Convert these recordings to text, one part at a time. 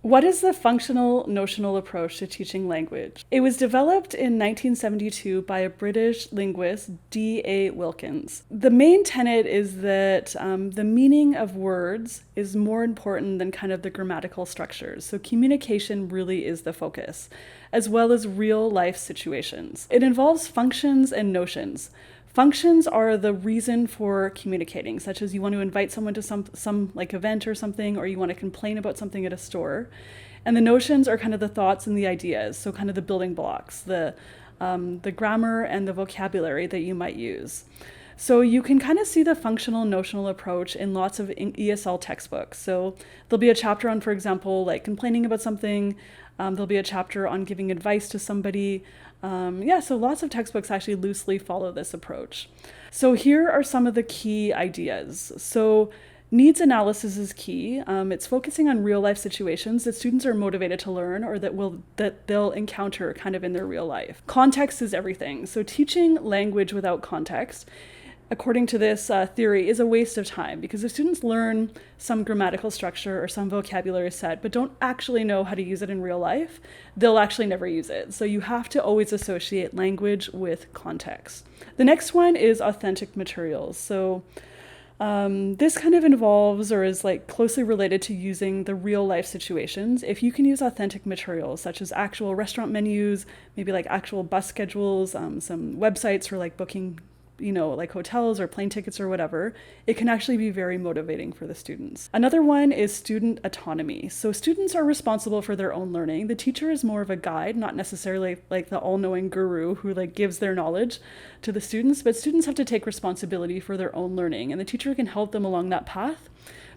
What is the functional notional approach to teaching language? It was developed in 1972 by a British linguist, D.A. Wilkins. The main tenet is that the meaning of words is more important than kind of the grammatical structures. So communication really is the focus, as well as real life situations. It involves functions and notions. Functions are the reason for communicating, such as you want to invite someone to some like event or something, or you want to complain about something at a store. And the notions are kind of the thoughts and the ideas, so kind of the building blocks, the grammar and the vocabulary that you might use. So you can kind of see the functional notional approach in lots of ESL textbooks. So there'll be a chapter on, for example, like complaining about something. There'll be a chapter on giving advice to somebody. So lots of textbooks actually loosely follow this approach. So here are some of the key ideas. So needs analysis is key. It's focusing on real life situations that students are motivated to learn or that they'll encounter kind of in their real life. Context is everything. So teaching language without context, according to this theory, is a waste of time, because if students learn some grammatical structure or some vocabulary set but don't actually know how to use it in real life, they'll actually never use it. So you have to always associate language with context. The next one is authentic materials. So this kind of involves or is like closely related to using the real life situations. If you can use authentic materials such as actual restaurant menus, maybe like actual bus schedules, some websites for like booking like hotels or plane tickets or whatever, it can actually be very motivating for the students. Another one is student autonomy. So students are responsible for their own learning. The teacher is more of a guide, not necessarily like the all-knowing guru who like gives their knowledge to the students, but students have to take responsibility for their own learning, and the teacher can help them along that path.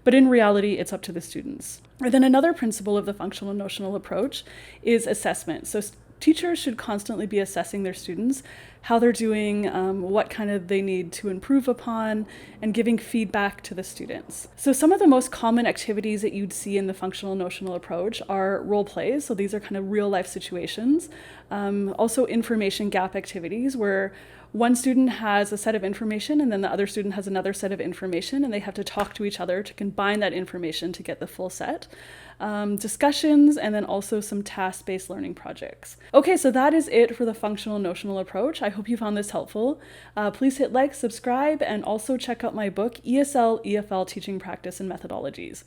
But in reality, it's up to the students. And then another principle of the functional notional approach is assessment. So teachers should constantly be assessing their students, how they're doing, what kind of they need to improve upon, and giving feedback to the students. So some of the most common activities that you'd see in the functional notional approach are role plays. So these are kind of real life situations. Also information gap activities where one student has a set of information and then the other student has another set of information, and they have to talk to each other to combine that information to get the full set. Discussions, and then also some task-based learning projects. Okay, so that is it for the functional notional approach. I hope you found this helpful. Please hit like, subscribe, and also check out my book, ESL, EFL Teaching Practice and Methodologies.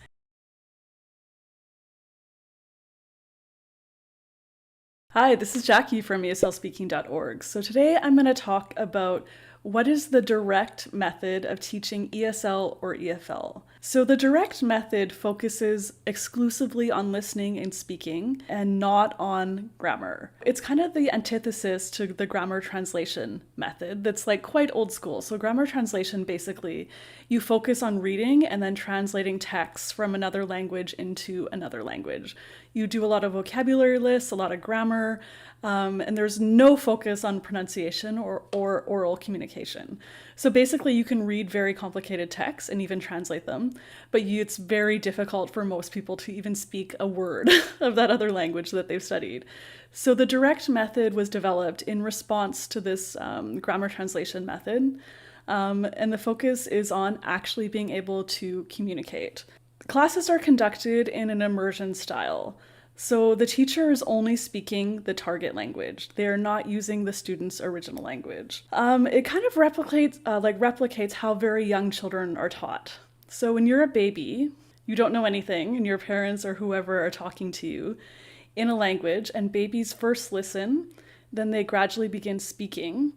Hi, this is Jackie from ESLspeaking.org. So today I'm going to talk about what is the direct method of teaching ESL or EFL. So the direct method focuses exclusively on listening and speaking and not on grammar. It's kind of the antithesis to the grammar translation method that's like quite old school. So grammar translation, basically, you focus on reading and then translating texts from another language into another language. You do a lot of vocabulary lists, a lot of grammar, and there's no focus on pronunciation or oral communication. So basically you can read very complicated texts and even translate them, but it's very difficult for most people to even speak a word of that other language that they've studied. So the direct method was developed in response to this grammar translation method, and the focus is on actually being able to communicate. Classes are conducted in an immersion style. So the teacher is only speaking the target language. They are not using the student's original language. It kind of replicates how very young children are taught. So when you're a baby, you don't know anything, and your parents or whoever are talking to you in a language, and babies first listen, then they gradually begin speaking.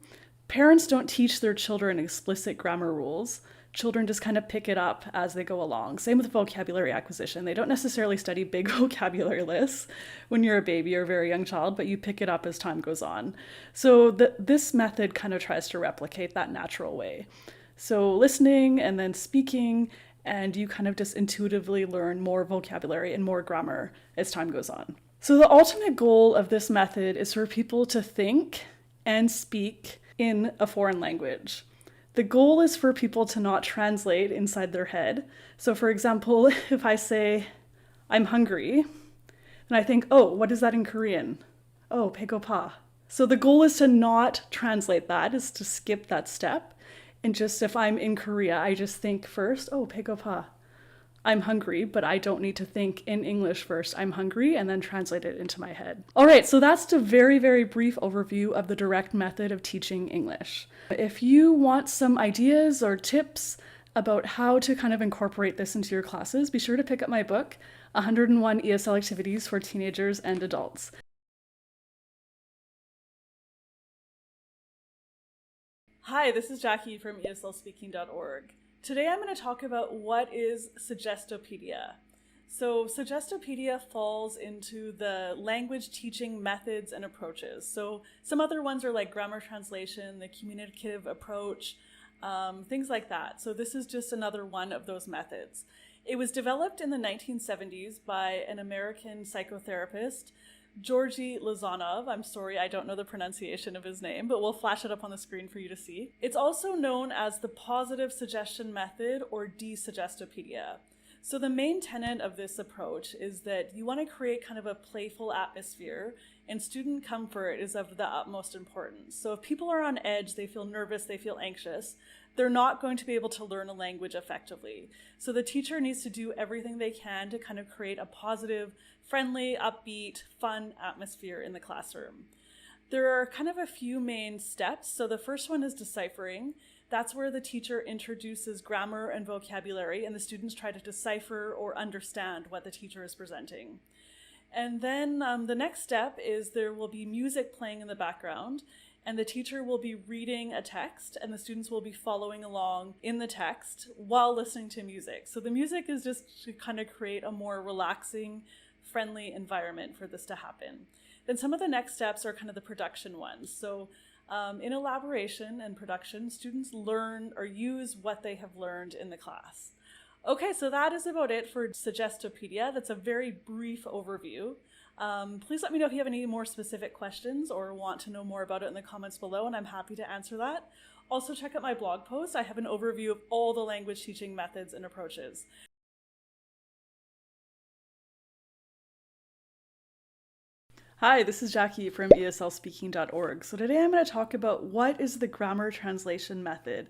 Parents don't teach their children explicit grammar rules. Children just kind of pick it up as they go along. Same with vocabulary acquisition. They don't necessarily study big vocabulary lists when you're a baby or a very young child, but you pick it up as time goes on. So this method kind of tries to replicate that natural way. So listening and then speaking, and you kind of just intuitively learn more vocabulary and more grammar as time goes on. So the ultimate goal of this method is for people to think and speak in a foreign language. The goal is for people to not translate inside their head. So for example, if I say, I'm hungry, and I think, oh, what is that in Korean? Oh, pegopa. So the goal is to not translate that, is to skip that step. And just if I'm in Korea, I just think first, oh, pegopa. I'm hungry, but I don't need to think in English first. I'm hungry and then translate it into my head. All right, so that's a very, very brief overview of the direct method of teaching English. If you want some ideas or tips about how to kind of incorporate this into your classes, be sure to pick up my book, 101 ESL Activities for Teenagers and Adults. Hi, this is Jackie from ESLspeaking.org. Today I'm going to talk about what is Suggestopedia. So Suggestopedia falls into the language teaching methods and approaches. So some other ones are like grammar translation, the communicative approach, things like that. So this is just another one of those methods. It was developed in the 1970s by an American psychotherapist, Georgy Lozanov. I'm sorry, I don't know the pronunciation of his name, but we'll flash it up on the screen for you to see. It's also known as the positive suggestion method or desuggestopedia. So the main tenet of this approach is that you want to create kind of a playful atmosphere, and student comfort is of the utmost importance. So if people are on edge, they feel nervous, they feel anxious, they're not going to be able to learn a language effectively. So the teacher needs to do everything they can to kind of create a positive, friendly, upbeat, fun atmosphere in the classroom. There are kind of a few main steps. So the first one is deciphering. That's where the teacher introduces grammar and vocabulary, and the students try to decipher or understand what the teacher is presenting. And then the next step is there will be music playing in the background, and the teacher will be reading a text, and the students will be following along in the text while listening to music. So the music is just to kind of create a more relaxing, friendly environment for this to happen. Then some of the next steps are kind of the production ones. So in elaboration and production, students learn or use what they have learned in the class. Okay, so that is about it for Suggestopedia. That's a very brief overview. Please let me know if you have any more specific questions or want to know more about it in the comments below, and I'm happy to answer that. Also, check out my blog post. I have an overview of all the language teaching methods and approaches. Hi, this is Jackie from ESLspeaking.org. So today I'm going to talk about what is the grammar translation method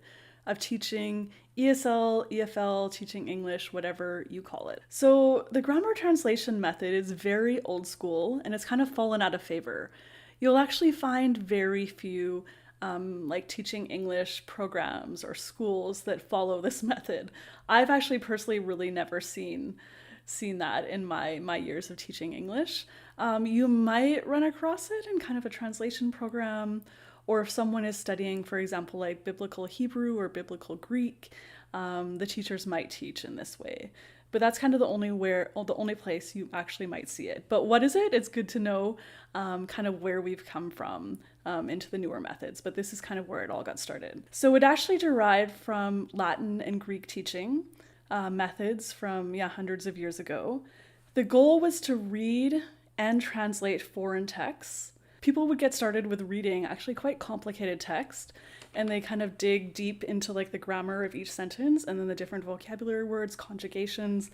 of teaching ESL, EFL, teaching English, whatever you call it. So the grammar translation method is very old school and it's kind of fallen out of favor. You'll actually find very few like teaching English programs or schools that follow this method. I've actually personally really never seen that in my years of teaching English. You might run across it in kind of a translation program, or if someone is studying, for example, like biblical Hebrew or biblical Greek, the teachers might teach in this way. But that's kind of the only place you actually might see it. But what is it? It's good to know kind of where we've come from into the newer methods. But this is kind of where it all got started. So it actually derived from Latin and Greek teaching methods from hundreds of years ago. The goal was to read and translate foreign texts. People would get started with reading actually quite complicated text, and they kind of dig deep into like the grammar of each sentence and then the different vocabulary words, conjugations,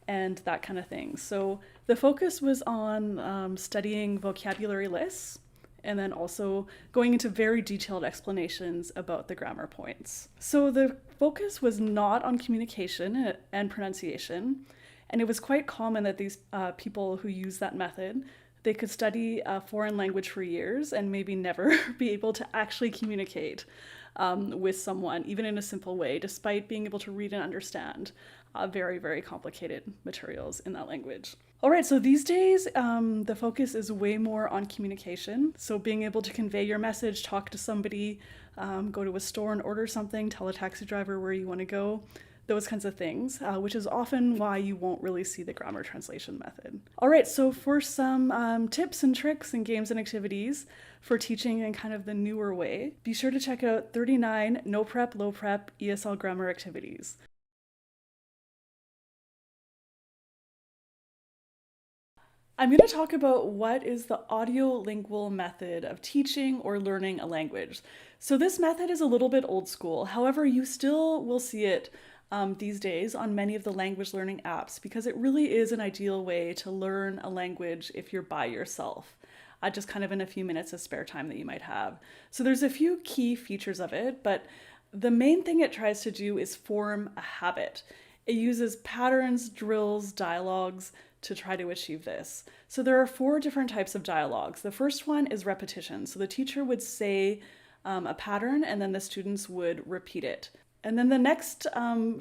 and that kind of thing. So the focus was on studying vocabulary lists and then also going into very detailed explanations about the grammar points. So the focus was not on communication and pronunciation, and it was quite common that these people who use that method, they could study a foreign language for years and maybe never be able to actually communicate with someone, even in a simple way, despite being able to read and understand very, very complicated materials in that language. All right, so these days, the focus is way more on communication. So being able to convey your message, talk to somebody, go to a store and order something, tell a taxi driver where you want to go, those kinds of things, which is often why you won't really see the grammar translation method. All right, so for some tips and tricks and games and activities for teaching in kind of the newer way, be sure to check out 39 No Prep, Low Prep ESL grammar activities. I'm going to talk about what is the audio-lingual method of teaching or learning a language. So this method is a little bit old school. However, you still will see it these days on many of the language learning apps because it really is an ideal way to learn a language if you're by yourself, just kind of in a few minutes of spare time that you might have. So there's a few key features of it, but the main thing it tries to do is form a habit. It uses patterns, drills, dialogues to try to achieve this. So there are 4 different types of dialogues. The first one is repetition. So the teacher would say a pattern and then the students would repeat it. And then the next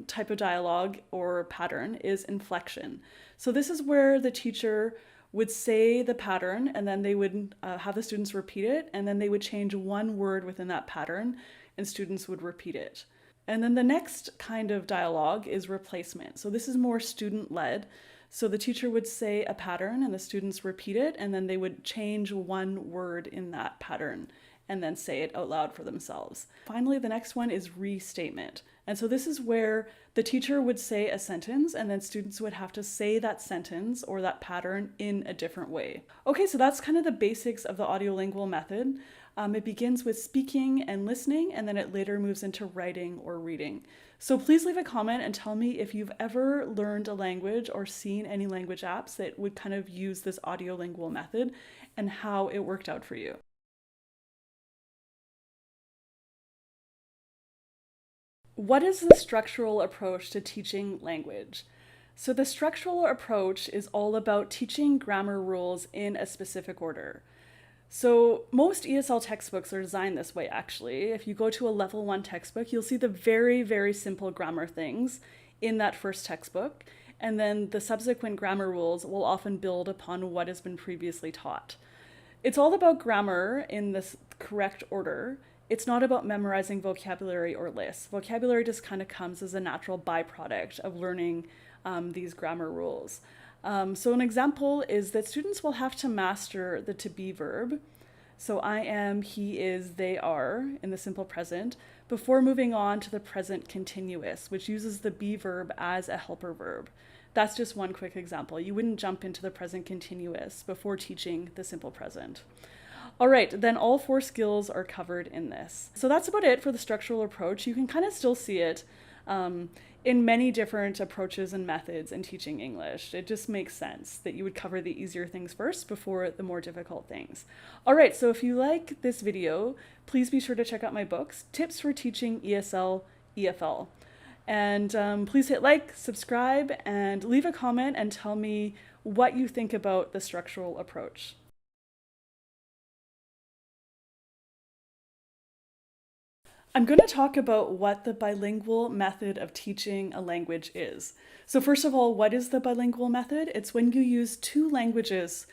type of dialogue or pattern is inflection. So this is where the teacher would say the pattern and then they would have the students repeat it, and then they would change one word within that pattern and students would repeat it. And then the next kind of dialogue is replacement. So this is more student-led. So the teacher would say a pattern and the students repeat it, and then they would change one word in that pattern and then say it out loud for themselves. Finally, the next one is restatement. And so this is where the teacher would say a sentence and then students would have to say that sentence or that pattern in a different way. Okay, so that's kind of the basics of the audio-lingual method. It begins with speaking and listening, and then it later moves into writing or reading. So please leave a comment and tell me if you've ever learned a language or seen any language apps that would kind of use this audio-lingual method and how it worked out for you. What is the structural approach to teaching language? So the structural approach is all about teaching grammar rules in a specific order. So most ESL textbooks are designed this way, actually. If you go to a level 1 textbook, you'll see the very, very simple grammar things in that first textbook, and then the subsequent grammar rules will often build upon what has been previously taught. It's all about grammar in this correct order. It's not about memorizing vocabulary or lists. Vocabulary just kind of comes as a natural byproduct of learning these grammar rules. So an example is that students will have to master the to be verb. So I am, he is, they are in the simple present before moving on to the present continuous, which uses the be verb as a helper verb. That's just one quick example. You wouldn't jump into the present continuous before teaching the simple present. All right, then all 4 skills are covered in this. So that's about it for the structural approach. You can kind of still see it in many different approaches and methods in teaching English. It just makes sense that you would cover the easier things first before the more difficult things. All right, so if you like this video, please be sure to check out my books, Tips for Teaching ESL, EFL. And please hit like, subscribe, and leave a comment and tell me what you think about the structural approach. I'm going to talk about what the bilingual method of teaching a language is. So first of all, what is the bilingual method? It's when you use 2 languages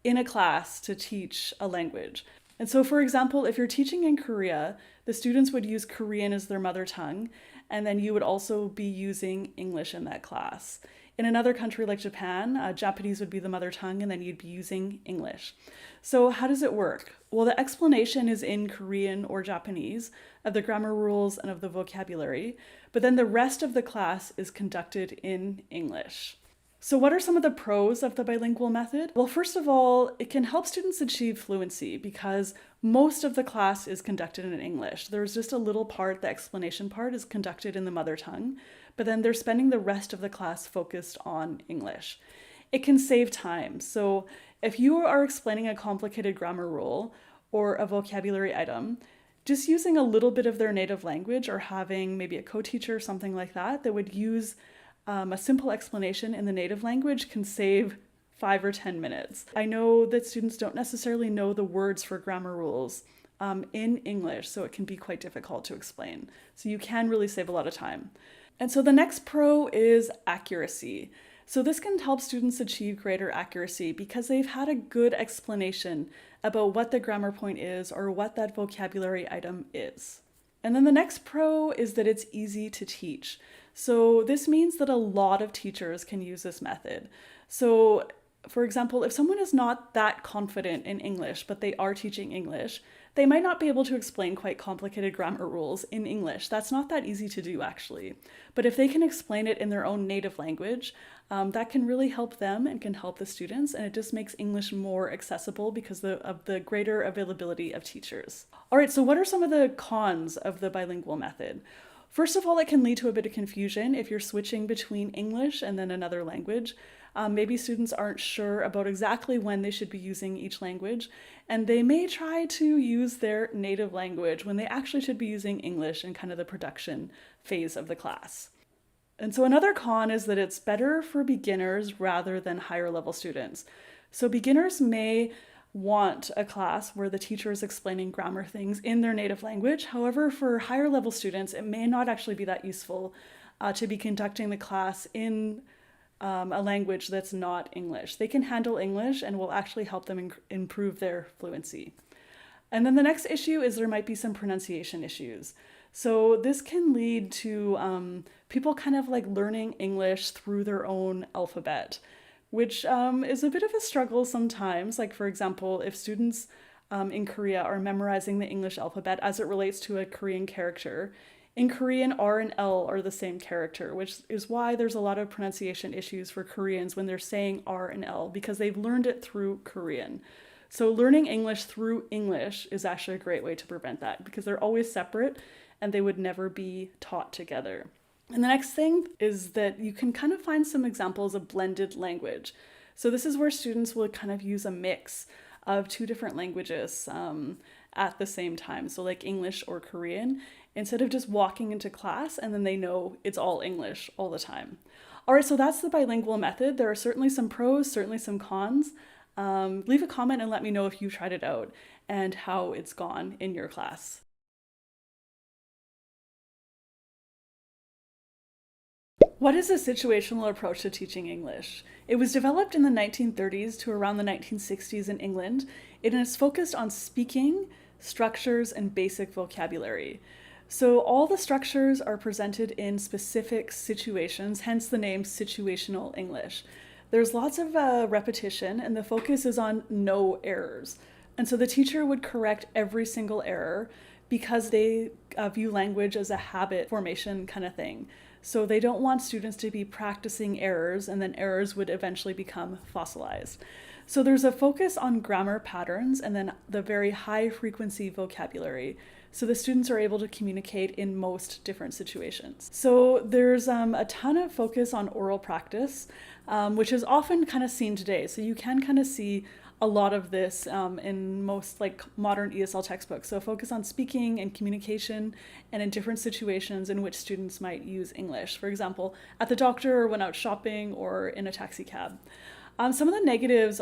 in a class to teach a language. And so for example, if you're teaching in Korea, the students would use Korean as their mother tongue, and then you would also be using English in that class. In another country like Japan, Japanese would be the mother tongue, and then you'd be using English. So how does it work? Well, the explanation is in Korean or Japanese of the grammar rules and of the vocabulary, but then the rest of the class is conducted in English. So what are some of the pros of the bilingual method? Well, first of all, it can help students achieve fluency because most of the class is conducted in English. There's just a little part, the explanation part, is conducted in the mother tongue, but then they're spending the rest of the class focused on English. It can save time. So if you are explaining a complicated grammar rule or a vocabulary item, just using a little bit of their native language or having maybe a co-teacher or something like that that would use a simple explanation in the native language can save 5 or 10 minutes. I know that students don't necessarily know the words for grammar rules in English, so it can be quite difficult to explain. So you can really save a lot of time. And so the next pro is accuracy. So this can help students achieve greater accuracy because they've had a good explanation about what the grammar point is or what that vocabulary item is. And then the next pro is that it's easy to teach. So this means that a lot of teachers can use this method. So for example, if someone is not that confident in English, but they are teaching English, they might not be able to explain quite complicated grammar rules in English. That's not that easy to do, actually. But if they can explain it in their own native language, that can really help them and can help the students, and it just makes English more accessible because of the greater availability of teachers. All right, so what are some of the cons of the bilingual method? First of all, it can lead to a bit of confusion if you're switching between English and then another language. Maybe students aren't sure about exactly when they should be using each language, and they may try to use their native language when they actually should be using English in kind of the production phase of the class. And so another con is that it's better for beginners rather than higher level students. So beginners may want a class where the teacher is explaining grammar things in their native language. However, for higher level students, it may not actually be that useful to be conducting the class in a language that's not English. They can handle English and will actually help them improve their fluency. And then the next issue is there might be some pronunciation issues. So this can lead to people kind of like learning English through their own alphabet, which is a bit of a struggle sometimes. Like, for example, if students in Korea are memorizing the English alphabet as it relates to a Korean character, in Korean, R and L are the same character, which is why there's a lot of pronunciation issues for Koreans when they're saying R and L, because they've learned it through Korean. So learning English through English is actually a great way to prevent that, because they're always separate and they would never be taught together. And the next thing is that you can kind of find some examples of blended language. So this is where students will kind of use a mix of two different languages at the same time. So like English or Korean, instead of just walking into class and then they know it's all English all the time. All right, so that's the bilingual method. There are certainly some pros, certainly some cons. Leave a comment and let me know if you tried it out and how it's gone in your class. What is a situational approach to teaching English? It was developed in the 1930s to around the 1960s in England. It is focused on speaking, structures, and basic vocabulary. So all the structures are presented in specific situations, hence the name situational English. There's lots of repetition and the focus is on no errors. And so the teacher would correct every single error because they view language as a habit formation kind of thing. So they don't want students to be practicing errors and then errors would eventually become fossilized. So there's a focus on grammar patterns and then the very high frequency vocabulary. So the students are able to communicate in most different situations. So there's a ton of focus on oral practice, which is often kind of seen today. So you can kind of see a lot of this in most like modern ESL textbooks. So focus on speaking and communication and in different situations in which students might use English. For example, at the doctor or when out shopping or in a taxi cab. Some of the negatives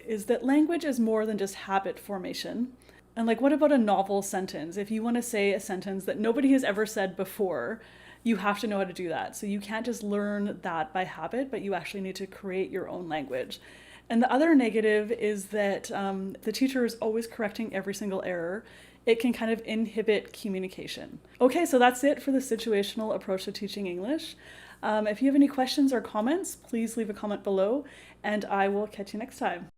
is that language is more than just habit formation. And like, what about a novel sentence? If you want to say a sentence that nobody has ever said before, you have to know how to do that. So you can't just learn that by habit, but you actually need to create your own language. And the other negative is that the teacher is always correcting every single error. It can kind of inhibit communication. Okay, so that's it for the situational approach to teaching English. If you have any questions or comments, please leave a comment below, and I will catch you next time.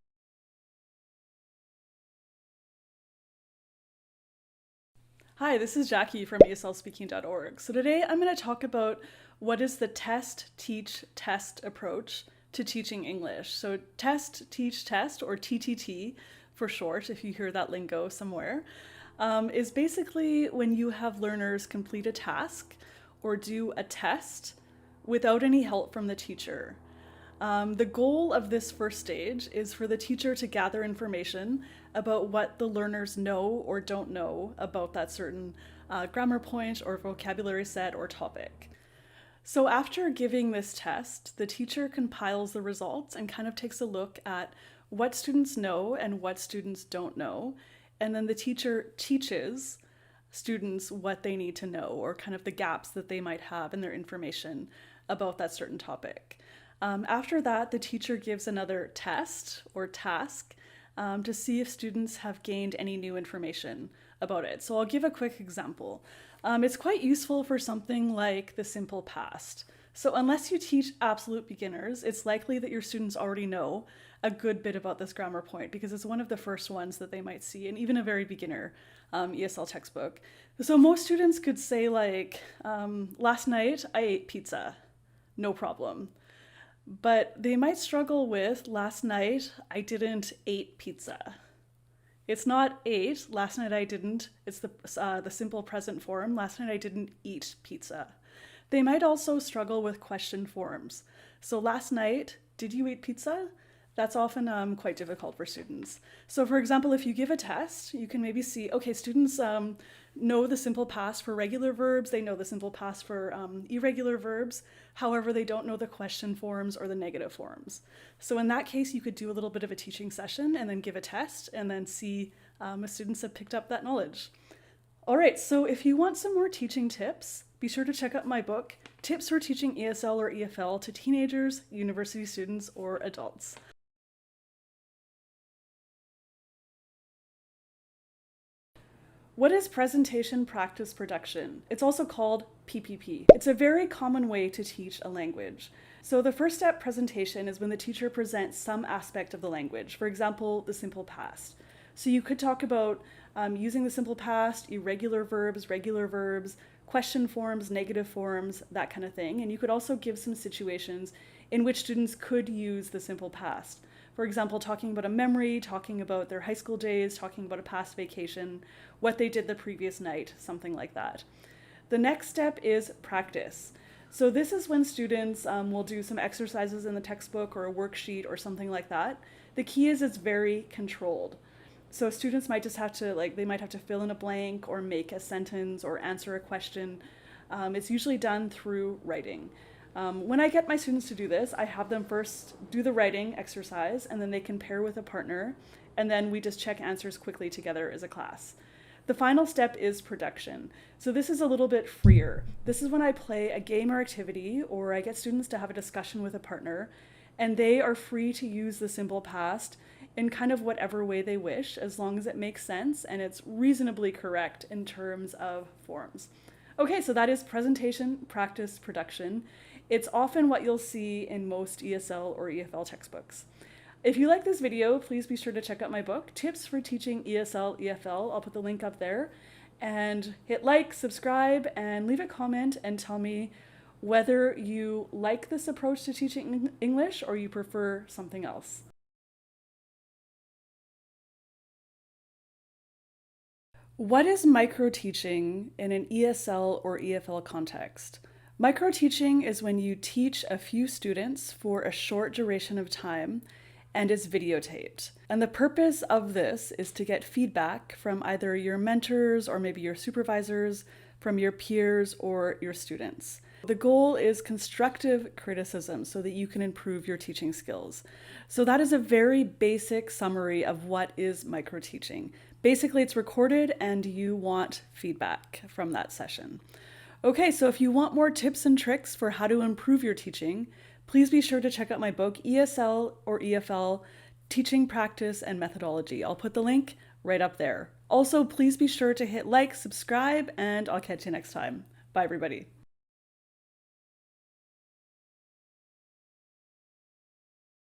Hi, this is Jackie from ESLspeaking.org. So today I'm going to talk about what is the test, teach, test approach to teaching English. So test, teach, test, or TTT for short, if you hear that lingo somewhere, is basically when you have learners complete a task or do a test without any help from the teacher. The goal of this first stage is for the teacher to gather information about what the learners know or don't know about that certain grammar point or vocabulary set or topic. So after giving this test, the teacher compiles the results and kind of takes a look at what students know and what students don't know. And then the teacher teaches students what they need to know or kind of the gaps that they might have in their information about that certain topic. After that, the teacher gives another test or task to see if students have gained any new information about it. So I'll give a quick example. It's quite useful for something like the simple past. So unless you teach absolute beginners, it's likely that your students already know a good bit about this grammar point because it's one of the first ones that they might see in even a very beginner ESL textbook. So most students could say like, last night I ate pizza, no problem. But they might struggle with last night I didn't eat pizza. It's not ate, last night I didn't, it's the simple present form, last night I didn't eat pizza. They might also struggle with question forms. So last night, did you eat pizza? That's often quite difficult for students. So for example, if you give a test, you can maybe see, okay, students know the simple past for regular verbs, they know the simple past for irregular verbs, however, they don't know the question forms or the negative forms. So in that case, you could do a little bit of a teaching session and then give a test and then see if students have picked up that knowledge. All right, so if you want some more teaching tips, be sure to check out my book, Tips for Teaching ESL or EFL to Teenagers, University Students, or Adults. What is presentation practice production? It's also called PPP. It's a very common way to teach a language. So the first step presentation is when the teacher presents some aspect of the language, for example, the simple past. So you could talk about using the simple past, irregular verbs, regular verbs, question forms, negative forms, that kind of thing. And you could also give some situations in which students could use the simple past. For example, talking about a memory, talking about their high school days, talking about a past vacation, what they did the previous night, something like that. The next step is practice. So this is when students will do some exercises in the textbook or a worksheet or something like that. The key is it's very controlled. So students might just have to, they might have to fill in a blank or make a sentence or answer a question. It's usually done through writing. When I get my students to do this, I have them first do the writing exercise, and then they can pair with a partner, and then we just check answers quickly together as a class. The final step is production. So this is a little bit freer. This is when I play a game or activity, or I get students to have a discussion with a partner, and they are free to use the simple past in kind of whatever way they wish, as long as it makes sense and it's reasonably correct in terms of forms. Okay, so that is presentation, practice, production. It's often what you'll see in most ESL or EFL textbooks. If you like this video, please be sure to check out my book, Tips for Teaching ESL, EFL. I'll put the link up there. And hit like, subscribe, and leave a comment and tell me whether you like this approach to teaching English or you prefer something else. What is micro-teaching in an ESL or EFL context? Micro-teaching is when you teach a few students for a short duration of time and is videotaped. And the purpose of this is to get feedback from either your mentors or maybe your supervisors, from your peers or your students. The goal is constructive criticism so that you can improve your teaching skills. So that is a very basic summary of what is micro-teaching. Basically, it's recorded and you want feedback from that session. Okay, so if you want more tips and tricks for how to improve your teaching, please be sure to check out my book, ESL or EFL, Teaching Practice and Methodology. I'll put the link right up there. Also, please be sure to hit like, subscribe, and I'll catch you next time. Bye, everybody.